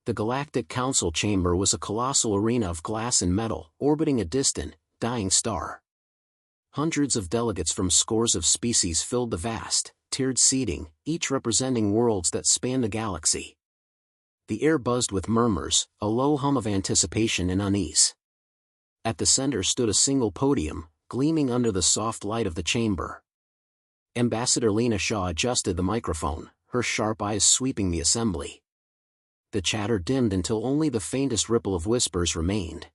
The Galactic Council chamber was a colossal arena of glass and metal, orbiting a distant, dying star. Hundreds of delegates from scores of species filled the vast, tiered seating, each representing worlds that span the galaxy. The air buzzed with murmurs, a low hum of anticipation and unease. At the center stood a single podium, gleaming under the soft light of the chamber. Ambassador Lena Shaw adjusted the microphone, her sharp eyes sweeping the assembly. The chatter dimmed until only the faintest ripple of whispers remained.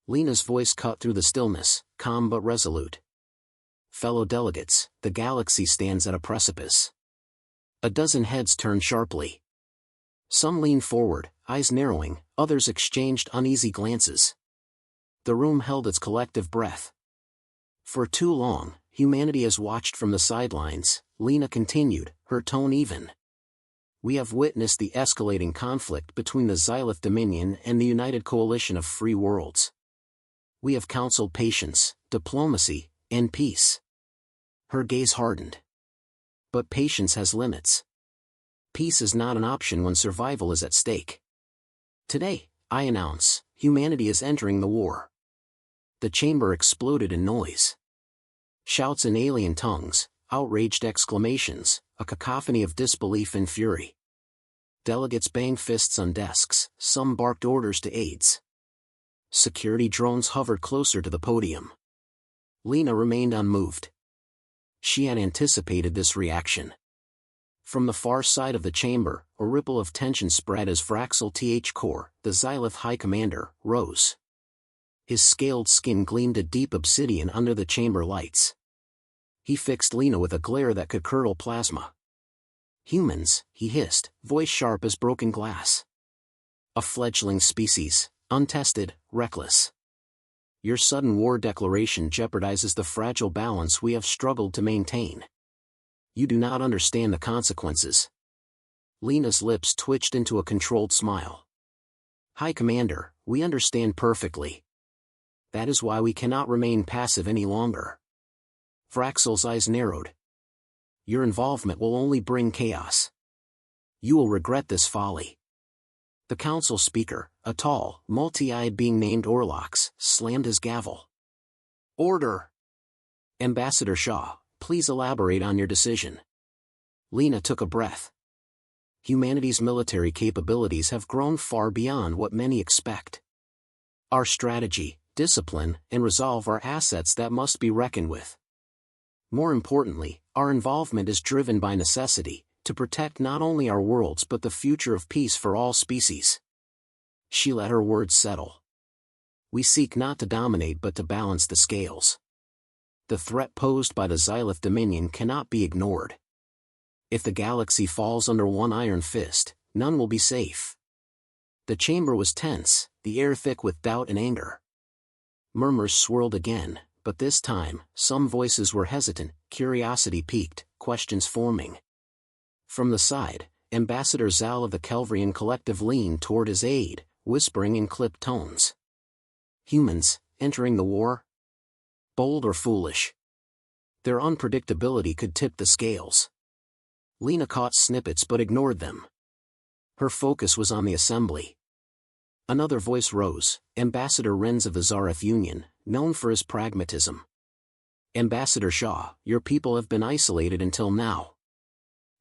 Lena's voice cut through the stillness, calm but resolute. Fellow delegates, the galaxy stands at a precipice. A dozen heads turned sharply. Some leaned forward, eyes narrowing, others exchanged uneasy glances. The room held its collective breath. For too long, humanity has watched from the sidelines, Lena continued, her tone even. We have witnessed the escalating conflict between the Xylith Dominion and the United Coalition of Free Worlds. We have counseled patience, diplomacy, and peace. Her gaze hardened. But patience has limits. Peace is not an option when survival is at stake. Today, I announce, humanity is entering the war. The chamber exploded in noise. Shouts in alien tongues, outraged exclamations, a cacophony of disbelief and fury. Delegates banged fists on desks, some barked orders to aides. Security drones hovered closer to the podium. Lena remained unmoved. She had anticipated this reaction. From the far side of the chamber, a ripple of tension spread as Vraxel Th. the Xylith High Commander, rose. His scaled skin gleamed a deep obsidian under the chamber lights. He fixed Lena with a glare that could curdle plasma. Humans, he hissed, voice sharp as broken glass. A fledgling species, untested, reckless. Your sudden war declaration jeopardizes the fragile balance we have struggled to maintain. You do not understand the consequences. Lena's lips twitched into a controlled smile. High Commander, we understand perfectly. That is why we cannot remain passive any longer. Vraxel's eyes narrowed. Your involvement will only bring chaos. You will regret this folly. The council speaker, a tall, multi-eyed being named Orlox, slammed his gavel. Order! Ambassador Shaw, please elaborate on your decision. Lena took a breath. Humanity's military capabilities have grown far beyond what many expect. Our strategy, discipline, and resolve are assets that must be reckoned with. More importantly, our involvement is driven by necessity, to protect not only our worlds but the future of peace for all species. She let her words settle. We seek not to dominate but to balance the scales. The threat posed by the Xylith Dominion cannot be ignored. If the galaxy falls under one iron fist, none will be safe. The chamber was tense, the air thick with doubt and anger. Murmurs swirled again, but this time, some voices were hesitant, curiosity piqued, questions forming. From the side, Ambassador Zal of the Kelvrian Collective leaned toward his aide, whispering in clipped tones. Humans, entering the war? Bold or foolish? Their unpredictability could tip the scales. Lena caught snippets but ignored them. Her focus was on the assembly. Another voice rose, Ambassador Renz of the Zareth Union, known for his pragmatism. Ambassador Shaw, your people have been isolated until now.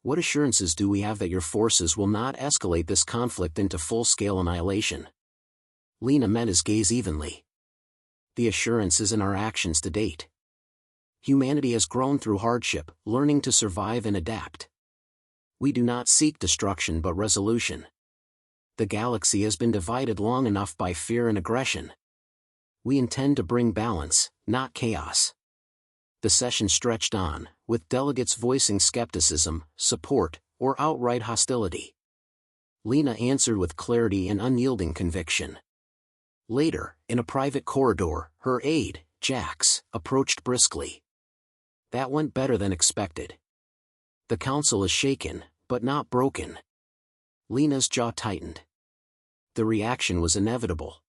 What assurances do we have that your forces will not escalate this conflict into full-scale annihilation? Lena met his gaze evenly. The assurance is in our actions to date. Humanity has grown through hardship, learning to survive and adapt. We do not seek destruction but resolution. The galaxy has been divided long enough by fear and aggression. We intend to bring balance, not chaos. The session stretched on, with delegates voicing skepticism, support, or outright hostility. Lena answered with clarity and unyielding conviction. Later, in a private corridor, her aide, Jax, approached briskly. That went better than expected. The council is shaken, but not broken. Lena's jaw tightened. The reaction was inevitable.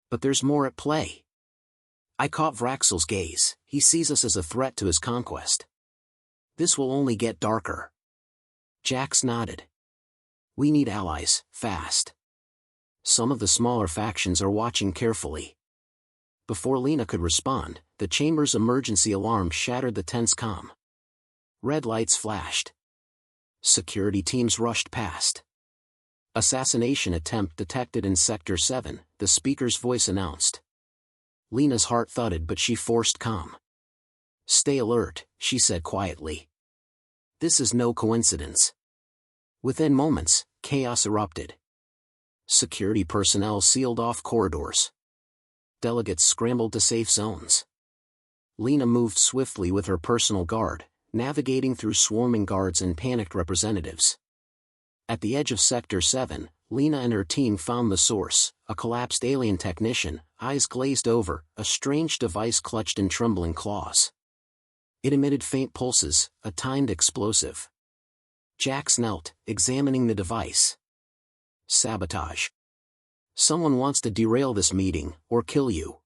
But there's more at play. I caught Vraxel's gaze. He sees us as a threat to his conquest. This will only get darker. Jax nodded. We need allies, fast. Some of the smaller factions are watching carefully. Before Lena could respond, the chamber's emergency alarm shattered the tense calm. Red lights flashed. Security teams rushed past. Assassination attempt detected in Sector 7, the speaker's voice announced. Lena's heart thudded, but she forced calm. Stay alert, she said quietly. This is no coincidence. Within moments, chaos erupted. Security personnel sealed off corridors. Delegates scrambled to safe zones. Lena moved swiftly with her personal guard, navigating through swarming guards and panicked representatives. At the edge of Sector 7, Lena and her team found the source, a collapsed alien technician, eyes glazed over, a strange device clutched in trembling claws. It emitted faint pulses, a timed explosive. Jax knelt, examining the device. Sabotage. Someone wants to derail this meeting, or kill you.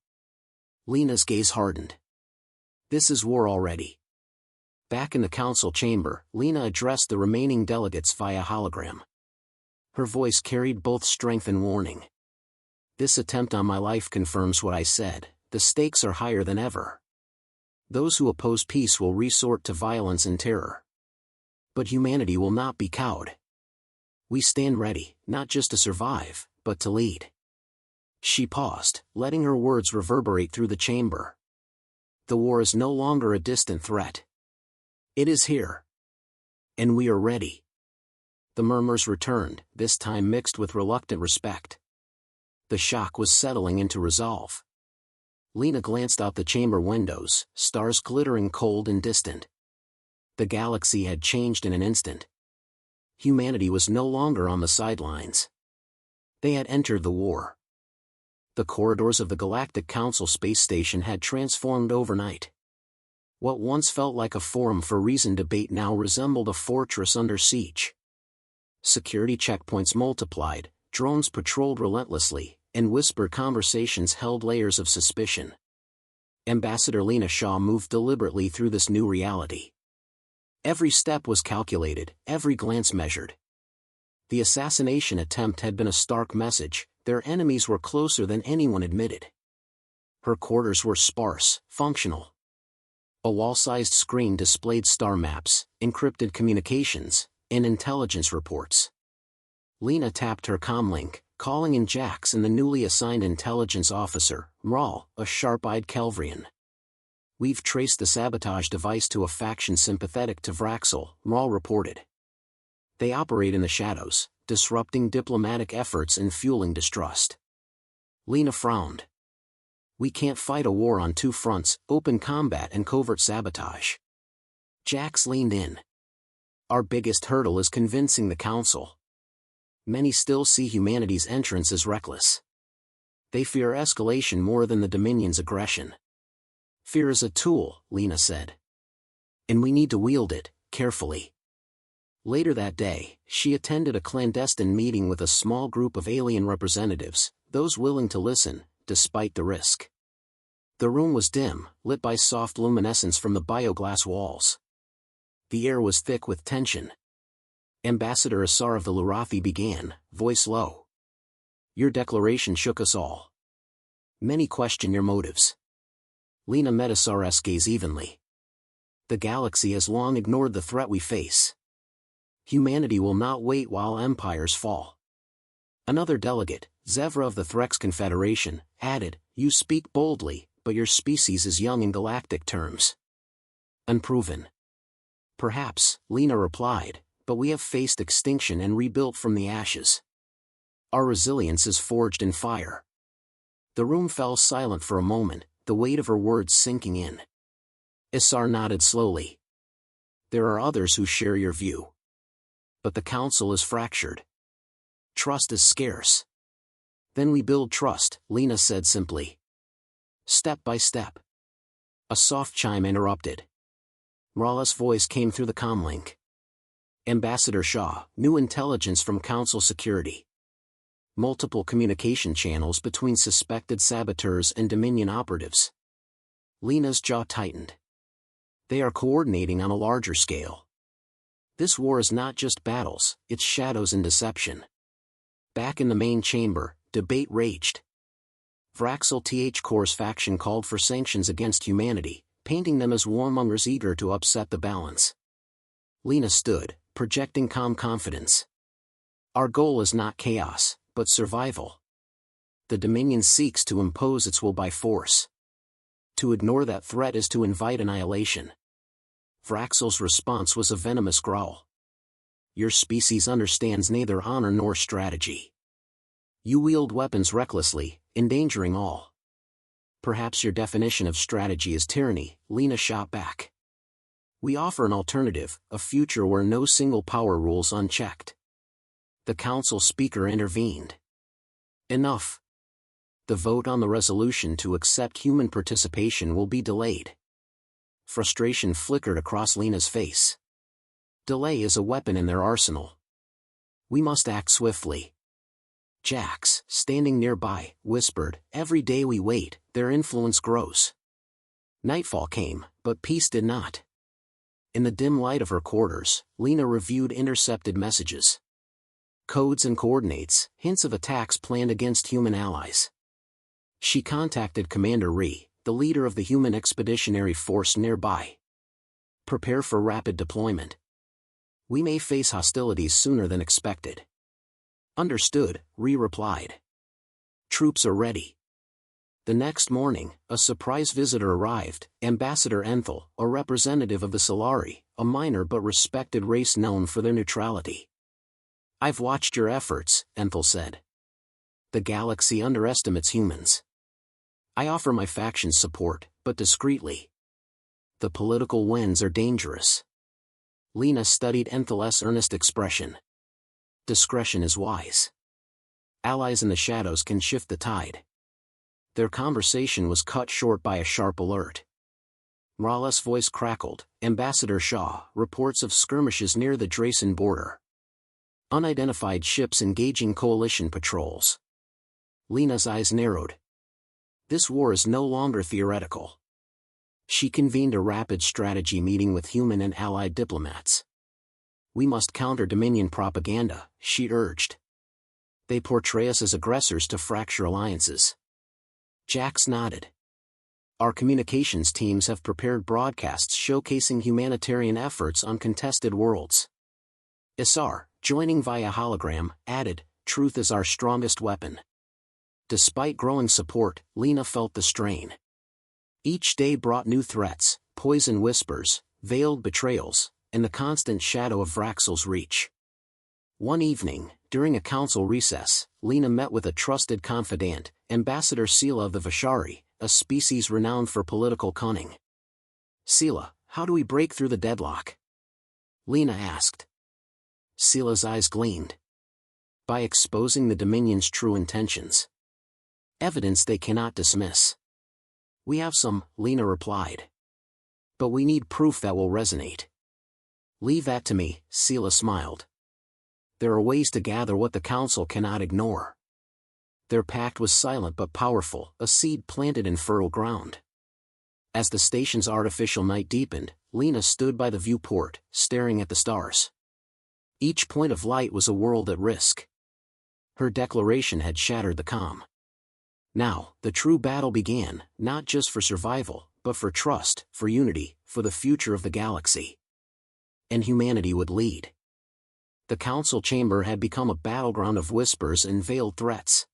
Lena's gaze hardened. This is war already. Back in the council chamber, Lena addressed the remaining delegates via hologram. Her voice carried both strength and warning. This attempt on my life confirms what I said, the stakes are higher than ever. Those who oppose peace will resort to violence and terror. But humanity will not be cowed. We stand ready, not just to survive, but to lead. She paused, letting her words reverberate through the chamber. The war is no longer a distant threat. It is here. And we are ready. The murmurs returned, this time mixed with reluctant respect. The shock was settling into resolve. Lena glanced out the chamber windows, stars glittering cold and distant. The galaxy had changed in an instant. Humanity was no longer on the sidelines. They had entered the war. The corridors of the Galactic Council space station had transformed overnight. What once felt like a forum for reasoned debate now resembled a fortress under siege. Security checkpoints multiplied, drones patrolled relentlessly, and whispered conversations held layers of suspicion. Ambassador Lena Shaw moved deliberately through this new reality. Every step was calculated, every glance measured. The assassination attempt had been a stark message, their enemies were closer than anyone admitted. Her quarters were sparse, functional. A wall-sized screen displayed star maps, encrypted communications, and intelligence reports. Lena tapped her comlink, calling in Jax and the newly assigned intelligence officer, Mral, a sharp-eyed Kelvrian. We've traced the sabotage device to a faction sympathetic to Vraxel, Mral reported. They operate in the shadows, disrupting diplomatic efforts and fueling distrust. Lena frowned. We can't fight a war on two fronts, open combat and covert sabotage. Jax leaned in. Our biggest hurdle is convincing the Council. Many still see humanity's entrance as reckless. They fear escalation more than the Dominion's aggression. Fear is a tool, Lena said. And we need to wield it, carefully. Later that day, she attended a clandestine meeting with a small group of alien representatives, those willing to listen, despite the risk. The room was dim, lit by soft luminescence from the bioglass walls. The air was thick with tension. Ambassador Asar of the Lurathi began, voice low. Your declaration shook us all. Many question your motives. Lena met Asar's gaze evenly. The galaxy has long ignored the threat we face. Humanity will not wait while empires fall. Another delegate, Zevra of the Threx Confederation, added, You speak boldly, but your species is young in galactic terms. Unproven. Perhaps, Lena replied, but we have faced extinction and rebuilt from the ashes. Our resilience is forged in fire. The room fell silent for a moment, the weight of her words sinking in. Isar nodded slowly. There are others who share your view. But the Council is fractured. Trust is scarce. Then we build trust, Lena said simply. Step by step. A soft chime interrupted. Mrala's voice came through the comlink. Ambassador Shaw, new intelligence from Council security. Multiple communication channels between suspected saboteurs and Dominion operatives. Lena's jaw tightened. They are coordinating on a larger scale. This war is not just battles, it's shadows and deception. Back in the main chamber, Debate raged. Vraxel Th Corps' faction called for sanctions against humanity, painting them as warmongers eager to upset the balance. Lena stood, projecting calm confidence. Our goal is not chaos, but survival. The Dominion seeks to impose its will by force. To ignore that threat is to invite annihilation. Vraxel's response was a venomous growl. Your species understands neither honor nor strategy. You wield weapons recklessly, endangering all. Perhaps your definition of strategy is tyranny, Lena shot back. We offer an alternative, a future where no single power rules unchecked. The council speaker intervened. Enough. The vote on the resolution to accept human participation will be delayed. Frustration flickered across Lena's face. Delay is a weapon in their arsenal. We must act swiftly. Jax, standing nearby, whispered, every day we wait, their influence grows. Nightfall came, but peace did not. In the dim light of her quarters, Lena reviewed intercepted messages. Codes and coordinates, hints of attacks planned against human allies. She contacted Commander Ree, the leader of the human expeditionary force nearby. Prepare for rapid deployment. We may face hostilities sooner than expected. Understood, Ree replied. Troops are ready. The next morning, a surprise visitor arrived, Ambassador Enthal, a representative of the Solari, a minor but respected race known for their neutrality. I've watched your efforts, Enthal said. The galaxy underestimates humans. I offer my faction's support, but discreetly. The political winds are dangerous. Lena studied Enthal's earnest expression. Discretion is wise. Allies in the shadows can shift the tide. Their conversation was cut short by a sharp alert. Rala's voice crackled. Ambassador Shaw, reports of skirmishes near the Dracen border. Unidentified ships engaging coalition patrols. Lena's eyes narrowed. This war is no longer theoretical. She convened a rapid strategy meeting with human and allied diplomats. We must counter Dominion propaganda, she urged. They portray us as aggressors to fracture alliances. Jax nodded. Our communications teams have prepared broadcasts showcasing humanitarian efforts on contested worlds. Isar, joining via hologram, added, truth is our strongest weapon. Despite growing support, Lena felt the strain. Each day brought new threats, poison whispers, veiled betrayals, and the constant shadow of Vraxel's reach. One evening, during a council recess, Lena met with a trusted confidant, Ambassador Sela of the Vashari, a species renowned for political cunning. Sela, how do we break through the deadlock? Lena asked. Sela's eyes gleamed. By exposing the Dominion's true intentions. Evidence they cannot dismiss. We have some, Lena replied. But we need proof that will resonate. Leave that to me, Sela smiled. There are ways to gather what the Council cannot ignore. Their pact was silent but powerful, a seed planted in fertile ground. As the station's artificial night deepened, Lena stood by the viewport, staring at the stars. Each point of light was a world at risk. Her declaration had shattered the calm. Now, the true battle began, not just for survival, but for trust, for unity, for the future of the galaxy. And humanity would lead. The council chamber had become a battleground of whispers and veiled threats.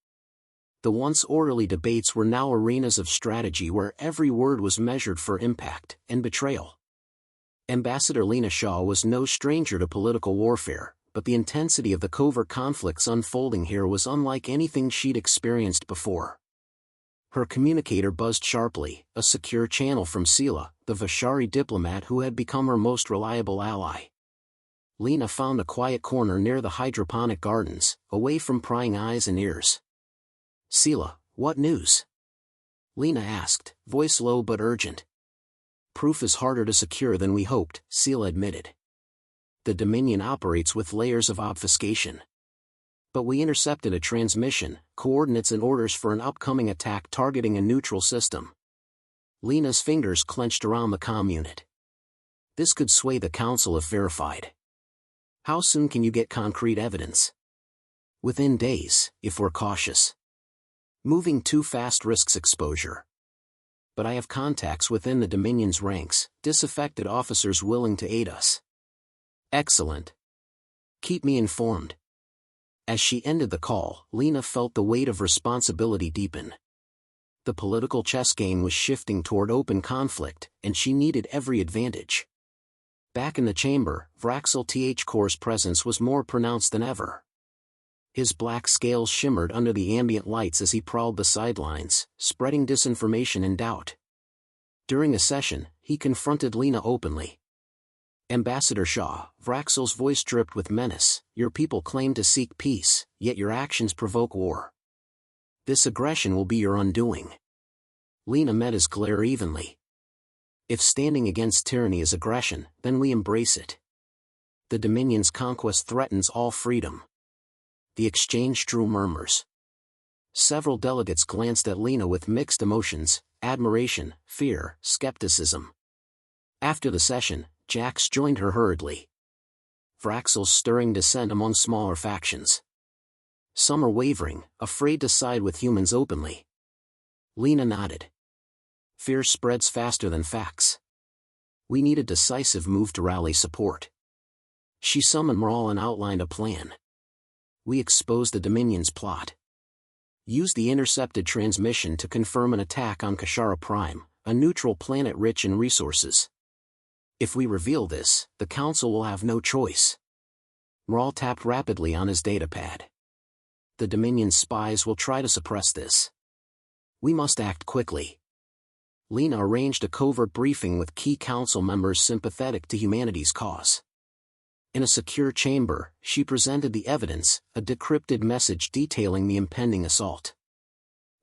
The once orderly debates were now arenas of strategy where every word was measured for impact and betrayal. Ambassador Lena Shaw was no stranger to political warfare, but the intensity of the covert conflicts unfolding here was unlike anything she'd experienced before. Her communicator buzzed sharply, a secure channel from Sela, the Vashari diplomat who had become her most reliable ally. Lena found a quiet corner near the hydroponic gardens, away from prying eyes and ears. Sela, what news? Lena asked, voice low but urgent. Proof is harder to secure than we hoped, Sela admitted. The Dominion operates with layers of obfuscation. But we intercepted a transmission, coordinates and orders for an upcoming attack targeting a neutral system. Lena's fingers clenched around the comm unit. This could sway the council if verified. How soon can you get concrete evidence? Within days, if we're cautious. Moving too fast risks exposure. But I have contacts within the Dominion's ranks, disaffected officers willing to aid us. Excellent. Keep me informed. As she ended the call, Lena felt the weight of responsibility deepen. The political chess game was shifting toward open conflict, and she needed every advantage. Back in the chamber, Vraxel Th-Cor's presence was more pronounced than ever. His black scales shimmered under the ambient lights as he prowled the sidelines, spreading disinformation and doubt. During a session, he confronted Lena openly. Ambassador Shaw, Vraxel's voice dripped with menace, your people claim to seek peace, yet your actions provoke war. This aggression will be your undoing. Lena met his glare evenly. If standing against tyranny is aggression, then we embrace it. The Dominion's conquest threatens all freedom. The exchange drew murmurs. Several delegates glanced at Lena with mixed emotions, admiration, fear, skepticism. After the session, Jax joined her hurriedly. Vraxel's stirring dissent among smaller factions. Some are wavering, afraid to side with humans openly. Lena nodded. Fear spreads faster than facts. We need a decisive move to rally support. She summoned Maral and outlined a plan. We exposed the Dominion's plot. Use the intercepted transmission to confirm an attack on Kashara Prime, a neutral planet rich in resources. If we reveal this, the Council will have no choice. Maral tapped rapidly on his datapad. The Dominion's spies will try to suppress this. We must act quickly. Lena arranged a covert briefing with key Council members sympathetic to humanity's cause. In a secure chamber, she presented the evidence, a decrypted message detailing the impending assault.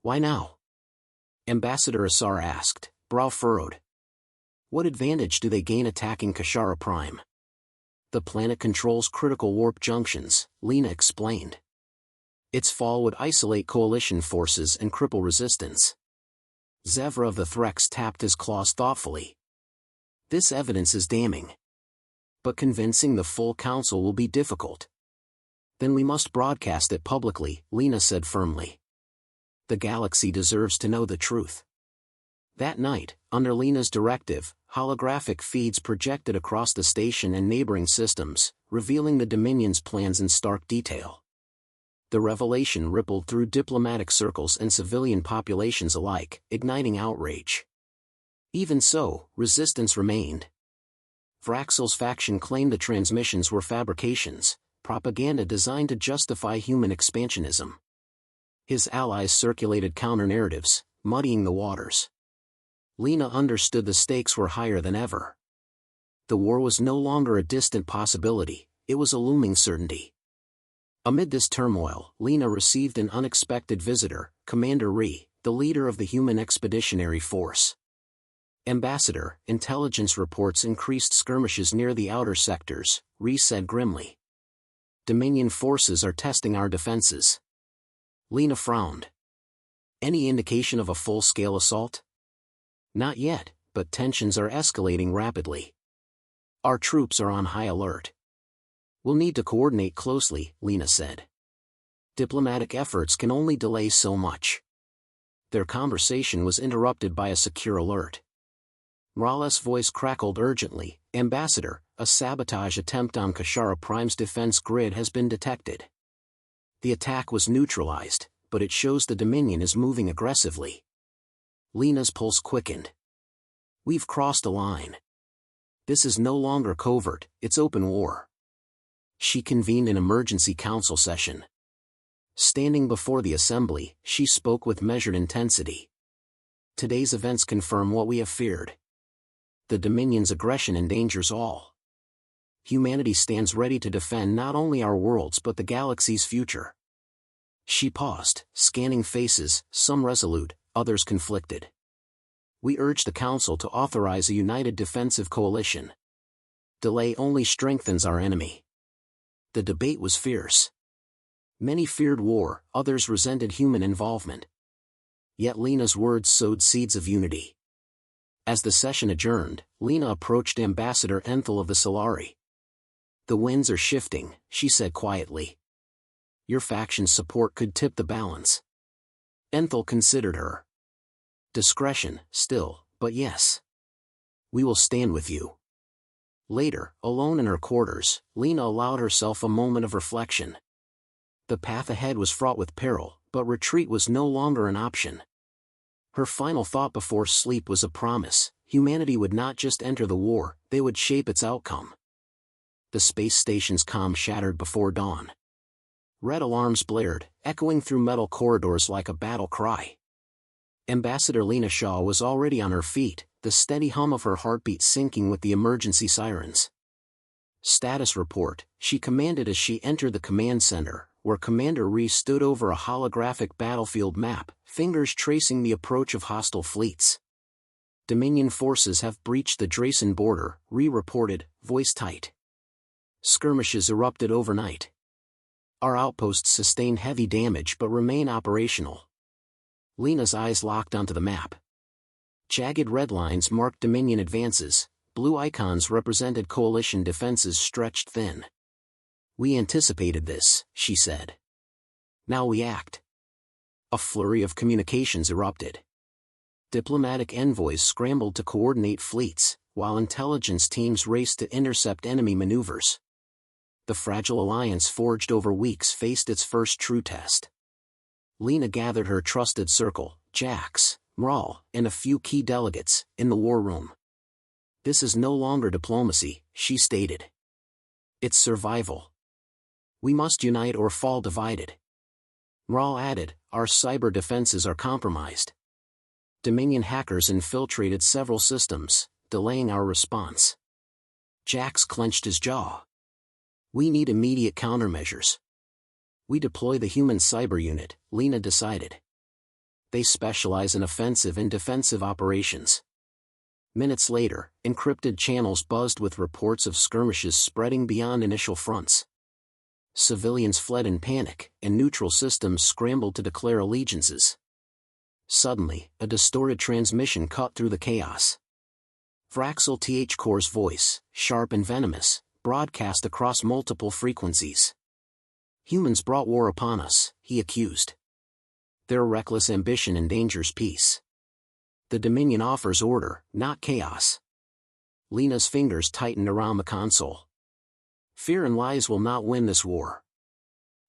Why now? Ambassador Asar asked, brow furrowed. What advantage do they gain attacking Kashara Prime? The planet controls critical warp junctions, Lena explained. Its fall would isolate coalition forces and cripple resistance. Zevra of the Threx tapped his claws thoughtfully. This evidence is damning. But convincing the full Council will be difficult. Then we must broadcast it publicly, Lena said firmly. The galaxy deserves to know the truth. That night, under Lena's directive, holographic feeds projected across the station and neighboring systems, revealing the Dominion's plans in stark detail. The revelation rippled through diplomatic circles and civilian populations alike, igniting outrage. Even so, resistance remained. Vraxel's faction claimed the transmissions were fabrications, propaganda designed to justify human expansionism. His allies circulated counter-narratives, muddying the waters. Lena understood the stakes were higher than ever. The war was no longer a distant possibility, it was a looming certainty. Amid this turmoil, Lena received an unexpected visitor, Commander Ree, the leader of the Human Expeditionary Force. Ambassador, intelligence reports increased skirmishes near the outer sectors, Ree said grimly. Dominion forces are testing our defenses. Lena frowned. Any indication of a full-scale assault? Not yet, but tensions are escalating rapidly. Our troops are on high alert. We'll need to coordinate closely, Lena said. Diplomatic efforts can only delay so much. Their conversation was interrupted by a secure alert. Morales' voice crackled urgently, Ambassador, a sabotage attempt on Kashara Prime's defense grid has been detected. The attack was neutralized, but it shows the Dominion is moving aggressively. Lena's pulse quickened. We've crossed a line. This is no longer covert, it's open war. She convened an emergency council session. Standing before the assembly, she spoke with measured intensity. Today's events confirm what we have feared. The Dominion's aggression endangers all. Humanity stands ready to defend not only our worlds but the galaxy's future. She paused, scanning faces, some resolute, others conflicted. We urge the Council to authorize a united defensive coalition. Delay only strengthens our enemy. The debate was fierce. Many feared war, others resented human involvement. Yet Lena's words sowed seeds of unity. As the session adjourned, Lena approached Ambassador Enthal of the Solari. The winds are shifting, she said quietly. Your faction's support could tip the balance. Ethel considered her. Discretion, still, but yes. We will stand with you. Later, alone in her quarters, Lena allowed herself a moment of reflection. The path ahead was fraught with peril, but retreat was no longer an option. Her final thought before sleep was a promise: humanity would not just enter the war, they would shape its outcome. The space station's comm shattered before dawn. Red alarms blared, echoing through metal corridors like a battle cry. Ambassador Lena Shaw was already on her feet, the steady hum of her heartbeat syncing with the emergency sirens. Status report, she commanded as she entered the command center, where Commander Reese stood over a holographic battlefield map, fingers tracing the approach of hostile fleets. Dominion forces have breached the Dracen border, Ree reported, voice tight. Skirmishes erupted overnight. Our outposts sustained heavy damage but remain operational. Lena's eyes locked onto the map. Jagged red lines marked Dominion advances, blue icons represented coalition defenses stretched thin. We anticipated this, she said. Now we act. A flurry of communications erupted. Diplomatic envoys scrambled to coordinate fleets, while intelligence teams raced to intercept enemy maneuvers. The fragile alliance forged over weeks faced its first true test. Lena gathered her trusted circle, Jax, Mral, and a few key delegates, in the war room. This is no longer diplomacy, she stated. It's survival. We must unite or fall divided. Mral added, our cyber defenses are compromised. Dominion hackers infiltrated several systems, delaying our response. Jax clenched his jaw. We need immediate countermeasures. We deploy the human cyber unit, Lena decided. They specialize in offensive and defensive operations. Minutes later, encrypted channels buzzed with reports of skirmishes spreading beyond initial fronts. Civilians fled in panic, and neutral systems scrambled to declare allegiances. Suddenly, a distorted transmission cut through the chaos. Vraxel Th Core's voice, sharp and venomous, broadcast across multiple frequencies. Humans brought war upon us, he accused. Their reckless ambition endangers peace. The Dominion offers order, not chaos. Lena's fingers tightened around the console. Fear and lies will not win this war.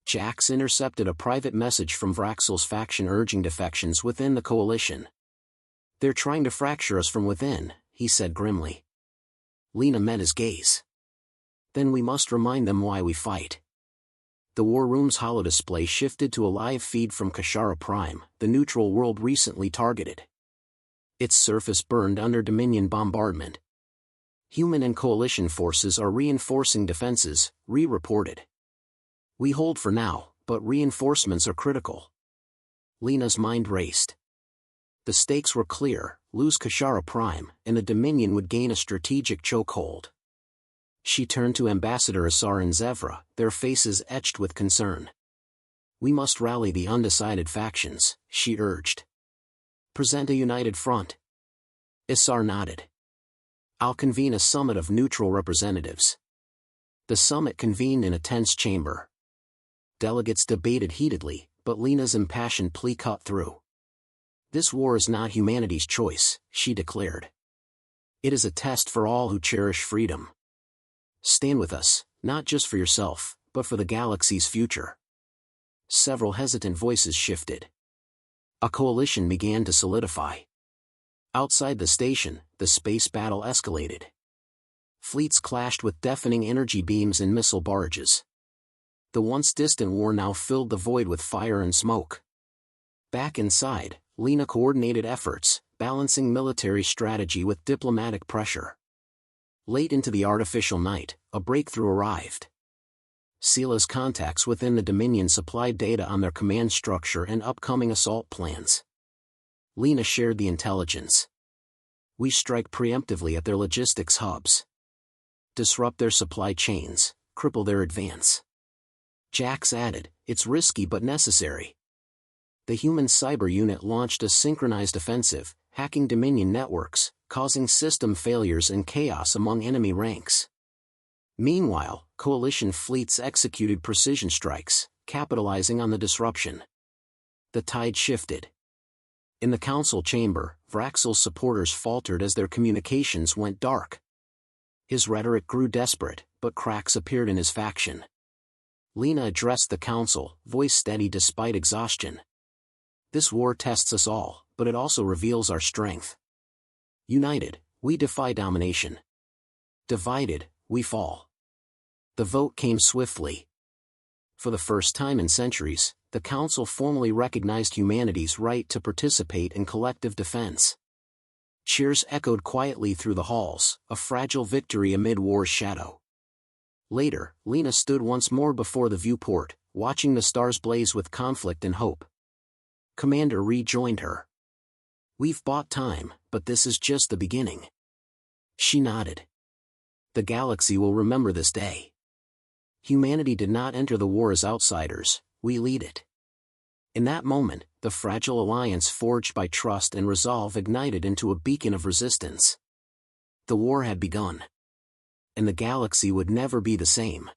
Jax intercepted a private message from Vraxel's faction urging defections within the coalition. They're trying to fracture us from within, he said grimly. Lena met his gaze. Then we must remind them why we fight. The war room's holodisplay shifted to a live feed from Kashara Prime, the neutral world recently targeted. Its surface burned under Dominion bombardment. Human and coalition forces are reinforcing defenses, Ree reported. We hold for now, but reinforcements are critical. Lena's mind raced. The stakes were clear: lose Kashara Prime, and the Dominion would gain a strategic chokehold. She turned to Ambassador Asar and Zevra, their faces etched with concern. We must rally the undecided factions, she urged. Present a united front. Asar nodded. I'll convene a summit of neutral representatives. The summit convened in a tense chamber. Delegates debated heatedly, but Lena's impassioned plea cut through. This war is not humanity's choice, she declared. It is a test for all who cherish freedom. Stand with us, not just for yourself, but for the galaxy's future. Several hesitant voices shifted. A coalition began to solidify. Outside the station, the space battle escalated. Fleets clashed with deafening energy beams and missile barrages. The once distant war now filled the void with fire and smoke. Back inside, Lena coordinated efforts, balancing military strategy with diplomatic pressure. Late into the artificial night, a breakthrough arrived. Seela's contacts within the Dominion supplied data on their command structure and upcoming assault plans. Lena shared the intelligence. We strike preemptively at their logistics hubs. Disrupt their supply chains, cripple their advance. Jax added, it's risky but necessary. The human cyber unit launched a synchronized offensive, hacking Dominion networks, causing system failures and chaos among enemy ranks. Meanwhile, coalition fleets executed precision strikes, capitalizing on the disruption. The tide shifted. In the council chamber, Vraxel's supporters faltered as their communications went dark. His rhetoric grew desperate, but cracks appeared in his faction. Lena addressed the council, voice steady despite exhaustion. This war tests us all, but it also reveals our strength. United, we defy domination. Divided, we fall. The vote came swiftly. For the first time in centuries, the council formally recognized humanity's right to participate in collective defense. Cheers echoed quietly through the halls, a fragile victory amid war's shadow. Later, Lena stood once more before the viewport, watching the stars blaze with conflict and hope. Commander rejoined her. "We've bought time, but this is just the beginning." She nodded. "The galaxy will remember this day. Humanity did not enter the war as outsiders, we lead it." In that moment, the fragile alliance forged by trust and resolve ignited into a beacon of resistance. The war had begun. And the galaxy would never be the same.